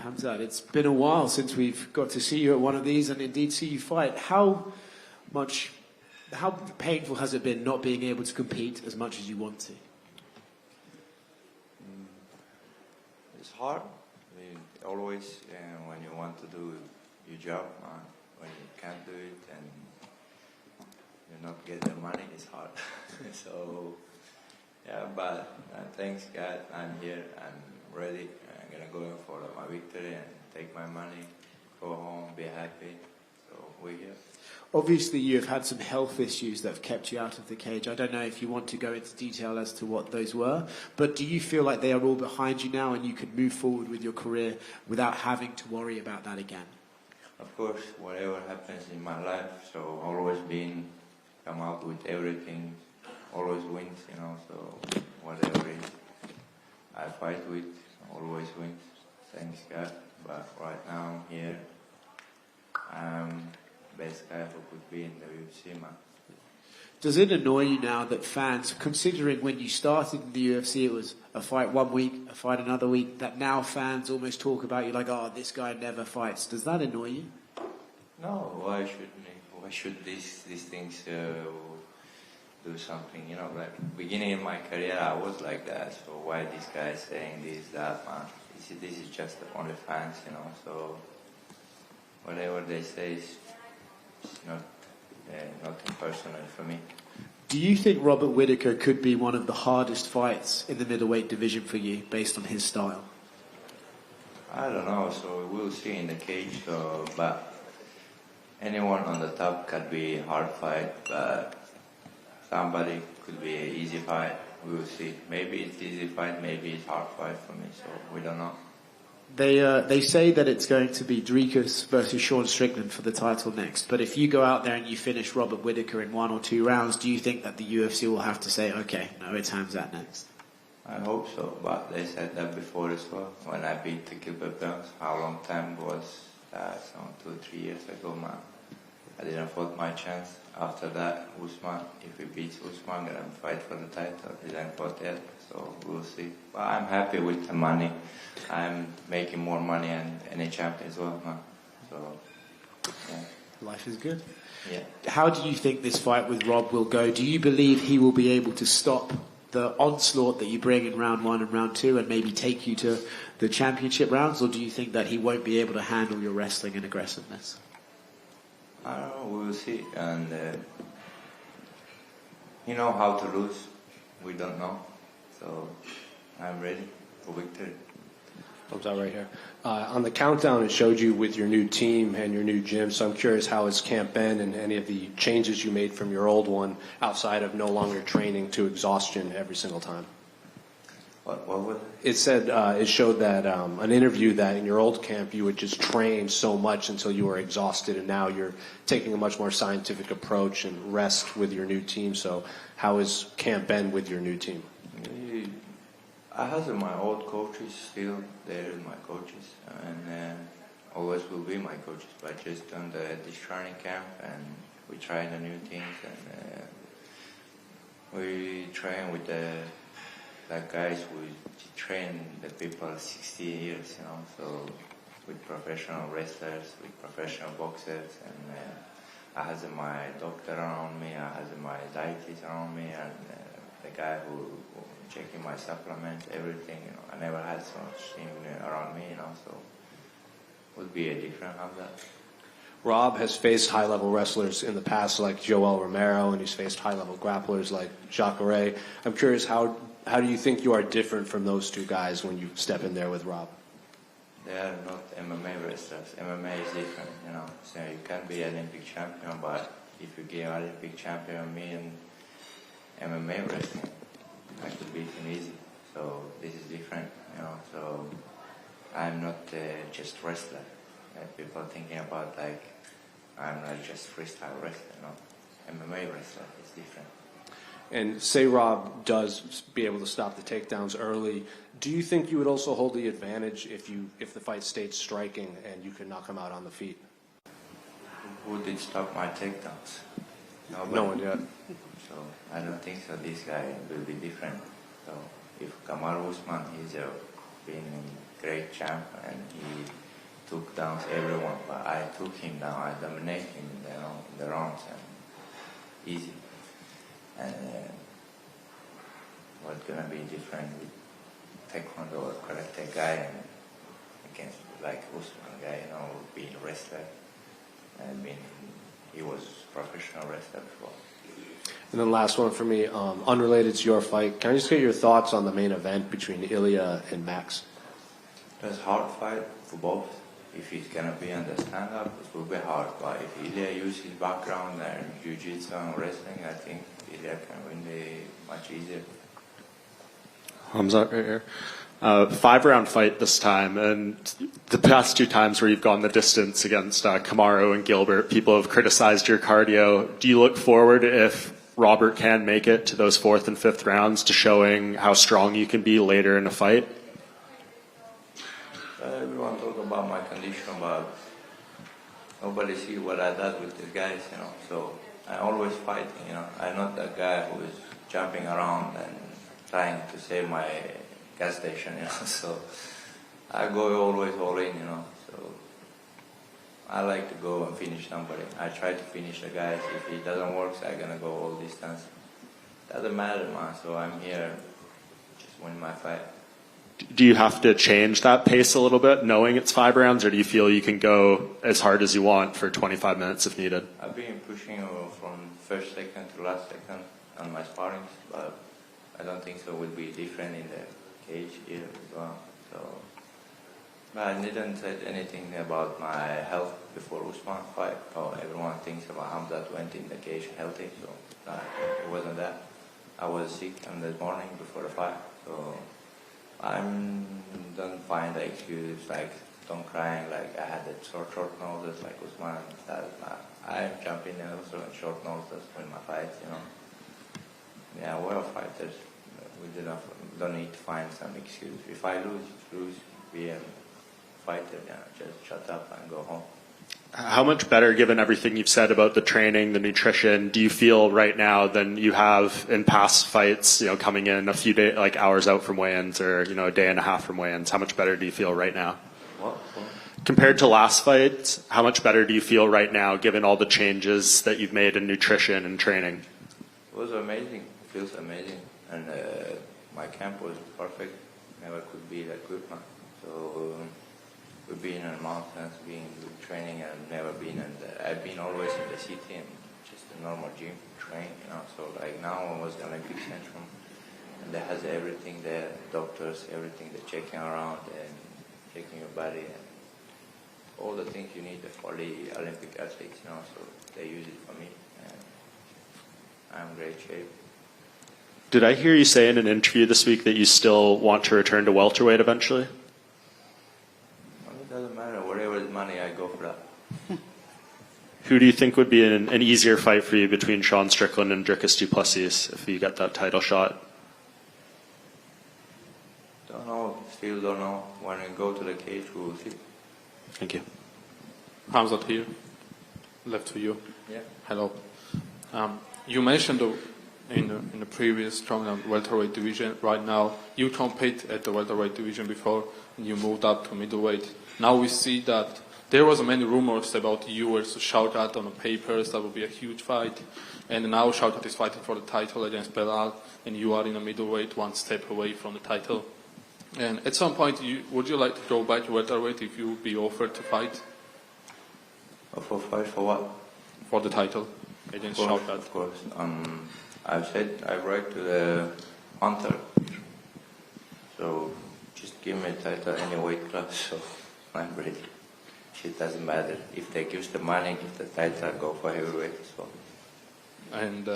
Khamzat, it's been a while since we've got to see you at one of these and indeed see you fight. How painful has it been not being able to compete as much as you want to? It's hard. I mean, always when you want to do your job, when you can't do it and you not get the money, it's hard. So, yeah, but thanks God, I'm here, I'm ready. I'm gonna go in for my victory and take my money, go home, be happy. So we're here. Obviously, you have had some health issues that have kept you out of the cage. I don't know if you want to go into detail as to what those were, but do you feel like they are all behind you now and you can move forward with your career without having to worry about that again? Of course, whatever happens in my life, so always come out with everything, always wins, you know, so whatever it is I fight with, always wins, thanks God. But right now I'm here, I'm best guy who could be in the UFC, man. Does it annoy you now that fans, considering when you started in the UFC it was a fight one week, a fight another week, that now fans almost talk about you like, oh, this guy never fights? Does that annoy you? No, why shouldn't he? Why should these things do something? You know, like beginning in my career I was like that, so why this guy saying this, that, man? This is just only fans, you know, so whatever they say is nothing personal for me. Do you think Robert Whittaker could be one of the hardest fights in the middleweight division for you, based on his style? I don't know, so we'll see in the cage, but anyone on the top could be a hard fight, but somebody could be an easy fight. We will see. Maybe it's easy fight, maybe it's hard fight for me, so we don't know. They say that it's going to be Dricus versus Sean Strickland for the title next. But if you go out there and you finish Robert Whittaker in 1 or 2 rounds, do you think that the UFC will have to say, okay, no, it's Khamzat next? I hope so, but they said that before as well. When I beat the Gilbert Burns, how long time was that? So 2 or 3 years ago, man. I didn't fought my chance. After that, Usman, if he beats Usman, I'm gonna fight for the title. He didn't fought yet, so we'll see. But I'm happy with the money. I'm making more money than any champion as well, man. So, yeah. Life is good. Yeah. How do you think this fight with Rob will go? Do you believe he will be able to stop the onslaught that you bring in round 1 and round 2 and maybe take you to the championship rounds, or do you think that he won't be able to handle your wrestling and aggressiveness? I don't know, we'll see. And you know how to lose. We don't know. So I'm ready for victory. Comes out right here. On the countdown, it showed you with your new team and your new gym. So I'm curious, how has camp been and any of the changes you made from your old one outside of no longer training to exhaustion every single time? What was it? It said, it showed that an interview that in your old camp you would just train so much until you were exhausted, and now you're taking a much more scientific approach and rest with your new team. So how has camp been with your new team? I have my old coaches still there, my coaches, and always will be my coaches. But just on this training camp, and we try the new things, and we train with the guys who train the people 60 years, you know. So with professional wrestlers, with professional boxers, and I have my doctor around me, I have my dietitian around me, and the guy who checking my supplements, everything, you know. I never had so much team around me, you know, so it would be a different of that. Rob has faced high-level wrestlers in the past like Joel Romero, and he's faced high-level grapplers like Jacare. I'm curious, how do you think you are different from those two guys when you step in there with Rob? They are not MMA wrestlers. MMA is different, you know. So you can be Olympic champion, but if you get Olympic champion, me and MMA wrestling, I could beat him easy. So this is different, you know. So I'm not just wrestler. People thinking about like I'm not just freestyle wrestler. No, MMA wrestler is different. And say Rob does be able to stop the takedowns early, do you think you would also hold the advantage if the fight stayed striking and you could knock him out on the feet? Who did stop my takedowns? Nobody. No one yet. So I don't think so. This guy will be different. So if Kamaru Usman, he's been in great champ, and he took down everyone, but I took him down. I dominated him in the rounds, and easy. And what's gonna be different with Taekwondo or Karate guy and against like Usman guy, being a wrestler. He was professional wrestler before. And then last one for me, unrelated to your fight. Can I just get your thoughts on the main event between Ilya and Max? It was a hard fight for both. If he's gonna be on the stand-up, it will be hard. But if Ilya uses his background and jiu-jitsu and wrestling, I think Ilya can win much easier. Khamzat right here. 5-round fight this time, and the past 2 times where you've gone the distance against Kamaru and Gilbert, people have criticized your cardio. Do you look forward, if Robert can make it to those 4th and 5th rounds, to showing how strong you can be later in a fight? Everyone talk about my condition, but nobody see what I did with the guys, So I always fight, I'm not that guy who is jumping around and trying to save my gas station, So I go always all in, So I like to go and finish somebody. I try to finish the guys. If it doesn't work, I'm gonna go all distance. Doesn't matter, man. So I'm here, just win my fight. Do you have to change that pace a little bit, knowing it's 5 rounds, or do you feel you can go as hard as you want for 25 minutes if needed? I've been pushing from first second to last second on my sparrings, but I don't think so. It will be different in the cage here as well. So, but I didn't say anything about my health before Usman fight. Everyone thinks about Khamzat went in the cage healthy, so it wasn't that. I was sick on the morning before the fight, so I don't find the excuse like don't crying like I had the short noses like Usman. I'm jumping in also in short noses in my fights, Yeah, we're fighters. We don't need to find some excuse. If I lose, be a fighter. Just shut up and go home. How much better, given everything you've said about the training, the nutrition, do you feel right now than you have in past fights? Coming in a few days, like hours out from weigh-ins, or a day and a half from weigh-ins. How much better do you feel right now? What? Compared to last fights, how much better do you feel right now, given all the changes that you've made in nutrition and training? It was amazing. It feels amazing, and my camp was perfect. Never could be that good, man. So we've been in the mountains, been training, and never been I've been always in the city and just a normal gym train, So like now I was the Olympic Centrum, and that has everything there, doctors, everything. They're checking around and checking your body and all the things you need for the Olympic athletes, So they use it for me, and I'm in great shape. Did I hear you say in an interview this week that you still want to return to welterweight eventually? It doesn't matter. Whatever is money, I go for that. Who do you think would be an easier fight for you between Sean Strickland and Dricus du Plessis if you get that title shot? Don't know. Still don't know. When we go to the cage, we will see. Thank you. Khamzat here. Left to you. Yeah. Hello. You mentioned in the previous strongman welterweight division. Right now, you compete at the welterweight division before, and you moved up to middleweight. Now we see that there was many rumors about you versus Shaukat on the papers. That would be a huge fight. And now Shaukat is fighting for the title against Belal, and you are in a middleweight, one step away from the title. And at some point, would you like to go back to welterweight if you would be offered to fight? For fight for what? For the title against Shaukat. Of course. I've said I write to the hunter. So just give me a title any weight class. So I'm ready. It doesn't matter. If they give the money, give the title, I go for heavyweight. So. And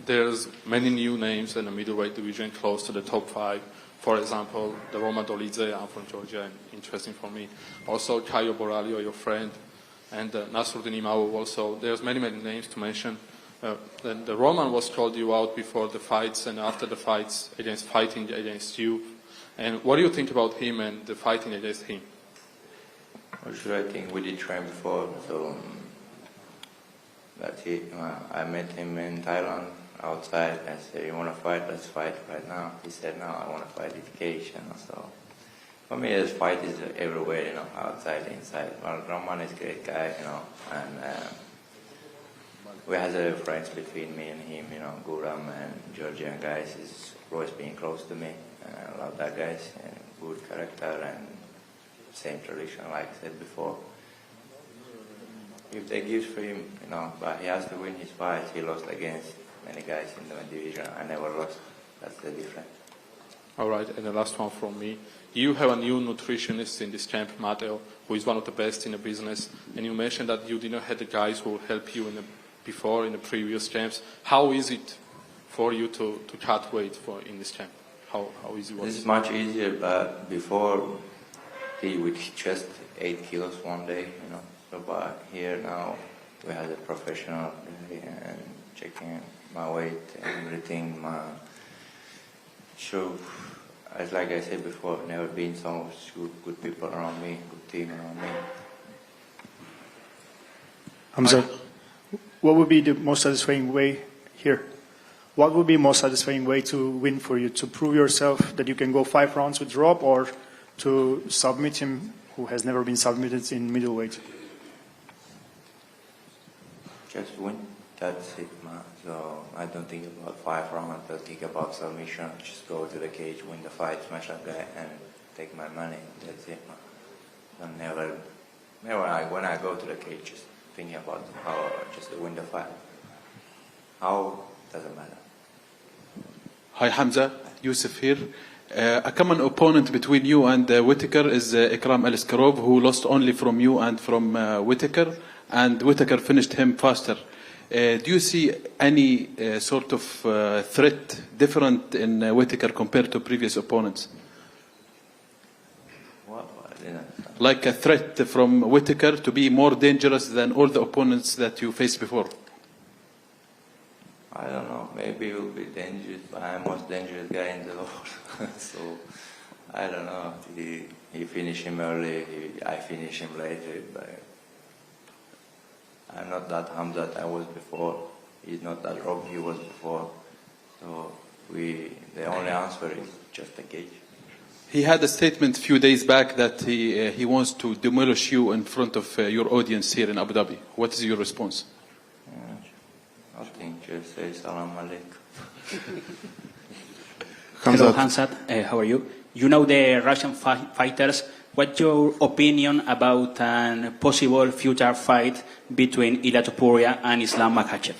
there's many new names in the middleweight division close to the top 5. For example, the Roma Dolidze, I'm from Georgia, and interesting for me. Also, Caio Borralho, your friend, and Nasruddin Imavov also. There's many names to mention. Then the Roman was called you out before the fights and after the fights fighting against you. And what do you think about him and the fighting against him? What should I think? We did train before, so that's it. I met him in Thailand outside. I said, "You want to fight? Let's fight right now." He said, "No, I want to fight in the cage." So For me, this fight is everywhere, you know, outside, inside. Well, Roman is a great guy, you know, and we have a friends between me and him, you know, Guram and Georgian guys. He's always been close to me. I love that guys, and good character and same tradition, like I said before. If they give for him, you know, but he has to win his fights. He lost against many guys in the division. I never lost. That's the difference. All right, and the last one from me. You have a new nutritionist in this camp, Mateo, who is one of the best in the business. And you mentioned that you didn't have the guys who help you before in the previous camps. How is it for you to cut weight in this camp? How easy was it? This is much easier, but before he would just 8 kilos one day, you know. So, but here now we have a professional and checking my weight and everything. So, as like I said before, never been so much good people around me, good team around me. Khamzat, what would be the most satisfying way here? What would be most satisfying way to win for you? To prove yourself that you can go 5 rounds with Rob, or to submit him, who has never been submitted in middleweight? Just win. That's it, man. So I don't think about 5 rounds. I don't think about submission. Just go to the cage, win the fight, smash that guy, and take my money. That's it, man. So never when I go to the cage, just thinking about how just to win the fight. How doesn't matter. Hi Hamza, Yusuf here. A common opponent between you and Whittaker is Ikram Aliskarov, who lost only from you and from Whittaker, and Whittaker finished him faster. Do you see any sort of threat different in Whittaker compared to previous opponents? What? Like a threat from Whittaker to be more dangerous than all the opponents that you faced before? I don't know. Maybe he will be dangerous, but I'm the most dangerous guy in the world. So I don't know. He finished him early. I finished him later. But I'm not that Khamzat I was before. He's not that Rob he was before. So the only answer is just a cage. He had a statement a few days back that he wants to demolish you in front of your audience here in Abu Dhabi. What is your response? Nothing, just say salam alaikum. Hello, Khamzat. How are you? You know the Russian fighters. What's your opinion about a possible future fight between Ilia Topuria and Islam Makhachev?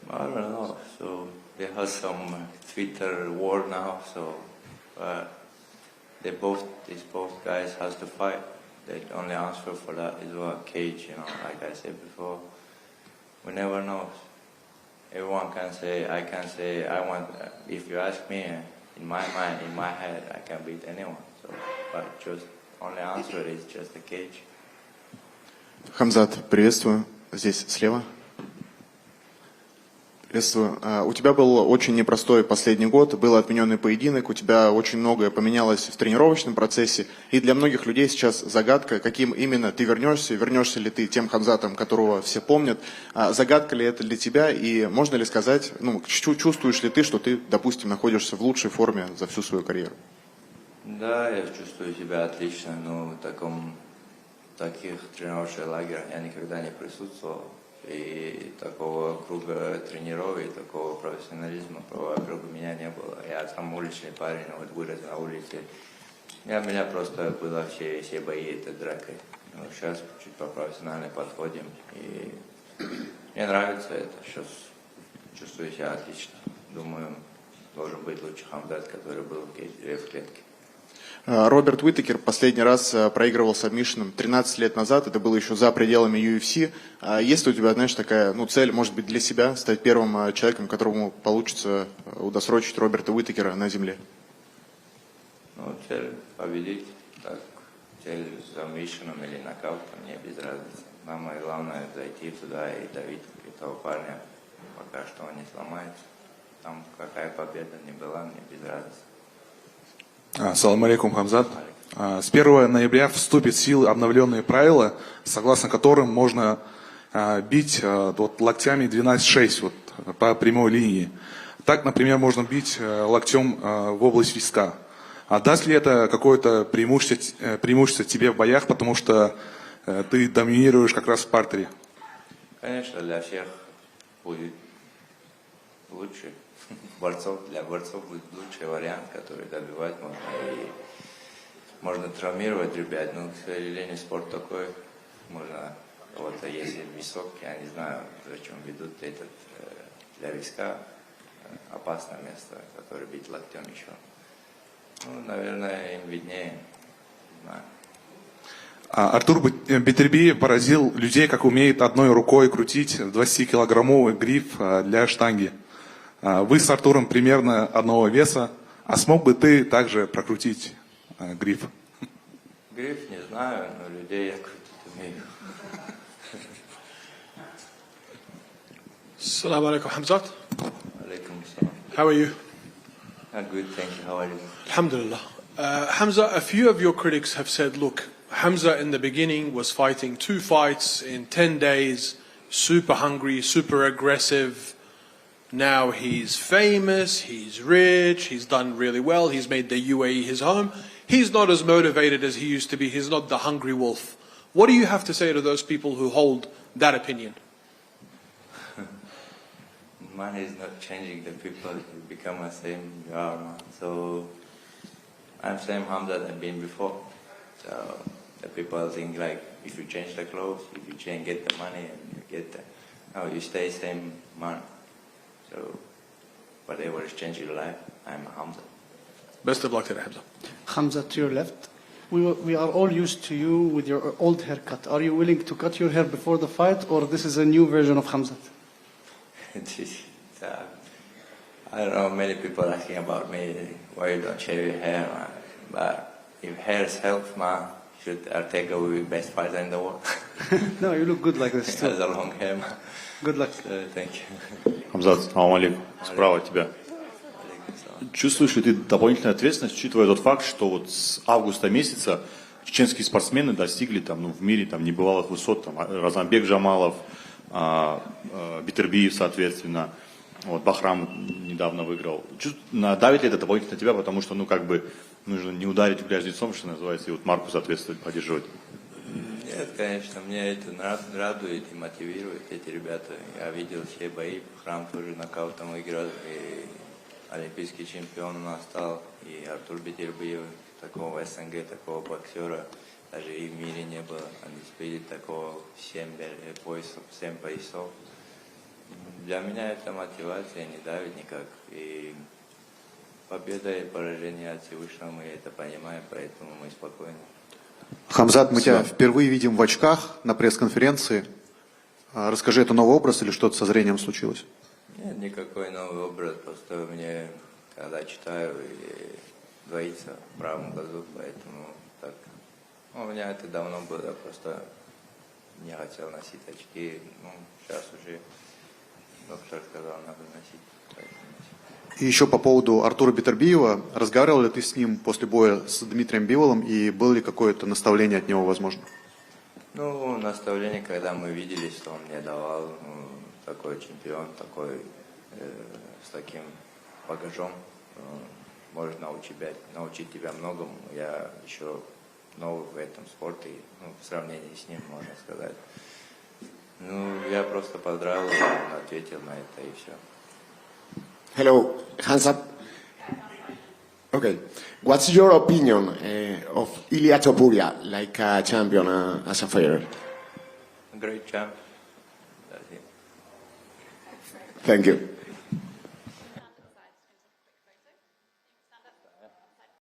I don't know. So they have some Twitter war now. So these both guys has to fight. The only answer for that is a cage. You know, like I said before. We never know. Everyone can say, I can say, I want, if you ask me, in my mind, in my head, I can beat anyone. So, but just, only answer is just a cage. Khamzat, приветствую. Здесь слева. Приветствую. У тебя был очень непростой последний год, был отмененный поединок, у тебя очень многое поменялось в тренировочном процессе, и для многих людей сейчас загадка, каким именно ты вернешься ли ты тем Кhamzatом, которого все помнят, загадка ли это для тебя, и можно ли сказать, чувствуешь ли ты, что ты, допустим, находишься в лучшей форме за всю свою карьеру? Да, я чувствую себя отлично, но таких тренировочных лагерях я никогда не присутствовал. И такого круга тренировок, такого профессионализма вокруг меня не было. Я сам уличный парень, вот вырос на улице. Меня просто было все бои, это дракой. Но сейчас чуть по-профессионально подходим. И мне нравится это. Сейчас чувствую себя отлично. Думаю, должен быть лучший Khamzat, который был в клетке. Роберт Whittaker последний раз проигрывал сабмишином 13 лет назад, это было еще за пределами UFC. Есть ли у тебя, знаешь, такая цель, может быть, для себя, стать первым человеком, которому получится удосрочить Роберта Whittaker на земле? Цель победить, так, цель сабмишином или нокаутом, мне без разницы. Самое главное зайти туда и давить этого парня, пока что он не сломается. Там какая победа не была, мне без разницы. Ассаламу алейкум, Khamzat. С 1 ноября вступят в силу обновленные правила, согласно которым можно бить локтями 12-6 по прямой линии. Так, например, можно бить локтем в область виска. А даст ли это какое-то преимущество тебе в боях, потому что ты доминируешь как раз в партере? Конечно, для всех будет лучше. Для борцов будет лучший вариант, который добивать можно. И можно травмировать ребят, но, к сожалению, спорт такой. Можно кого-то, если висок, я не знаю, зачем ведут этот для виска опасное место, которое бить локтем еще. Ну, наверное, им виднее. Не знаю. Артур Бетербиев поразил людей, как умеет одной рукой крутить 20-килограммовый гриф для штанги. Вы с Артуром примерно одного веса, а смог бы ты также прокрутить гриф? Гриф не знаю, но людей я крутить умею. Assalamu alaikum, Khamzat. Alaikum salam. How are you? Good, thank you. How are you? Alhamdulillah. Hamza, a few of your critics have said, look, Hamza in the beginning was fighting 2 fights in 10 days, super hungry, super aggressive. Now he's famous, he's rich, he's done really well, he's made the UAE his home. He's not as motivated as he used to be, he's not the hungry wolf. What do you have to say to those people who hold that opinion? Money is not changing the people, you become the same you are, man. So I'm same Hamza that I've been before. So the people think like if you change the clothes, if you change get the money and you get the, no, you stay same man. So whatever is changing your life, I'm Hamza. Best of luck today, Hamza. Khamzat, to your left. We are all used to you with your old haircut. Are you willing to cut your hair before the fight, or this is a new version of Khamzat? I don't know, many people asking about me, why you don't shave your hair, man. But if hair helps, man, should Ortega will be best fighter in the world. No, you look good like this He too. has a long hair, man. Good luck. Thank you. Хамзат, салам алейкум. Справа от тебя. Чувствуешь ли ты дополнительную ответственность, учитывая тот факт, что вот с августа месяца чеченские спортсмены достигли там, в мире там, небывалых высот, там, Разамбек Джамалов, Бетербиев, соответственно, вот, Бахрам недавно выиграл. Давит ли это дополнительно на тебя, потому что, нужно не ударить в грязь лицом, что называется, и вот марку, соответственно, поддерживать? Нет, конечно, мне это радует и мотивирует эти ребята. Я видел все бои, Бахрам тоже нокаутом выиграл, и олимпийский чемпион у нас стал, и Артур Бетербиев, такого СНГ, такого боксера, даже и в мире не было. Они спели такого 7 поясов. Для меня это мотивация не давит никак. И победа и поражение от Всевышнего, мы это понимаем, поэтому мы спокойны. Хамзат, мы тебя впервые видим в очках на пресс-конференции. Расскажи, это новый образ или что-то со зрением случилось? Нет, никакой новый образ, просто мне, когда читаю, и двоится в правом глазу, поэтому так. У меня это давно было, просто не хотел носить очки, сейчас уже доктор сказал, надо носить. И еще по поводу Артура Бетербиева. Разговаривал ли ты с ним после боя с Дмитрием Биволом, и было ли какое-то наставление от него возможно? Наставление, когда мы виделись, что он мне давал, такой чемпион, такой с таким багажом, может научить тебя многому. Я еще новый в этом спорте, в сравнении с ним, можно сказать. Я просто поздравил, ответил на это и все. Hello, hands up. Okay, what's your opinion of Ilia Topuria, like a champion as a fighter? Great champ. That's it. Thank you.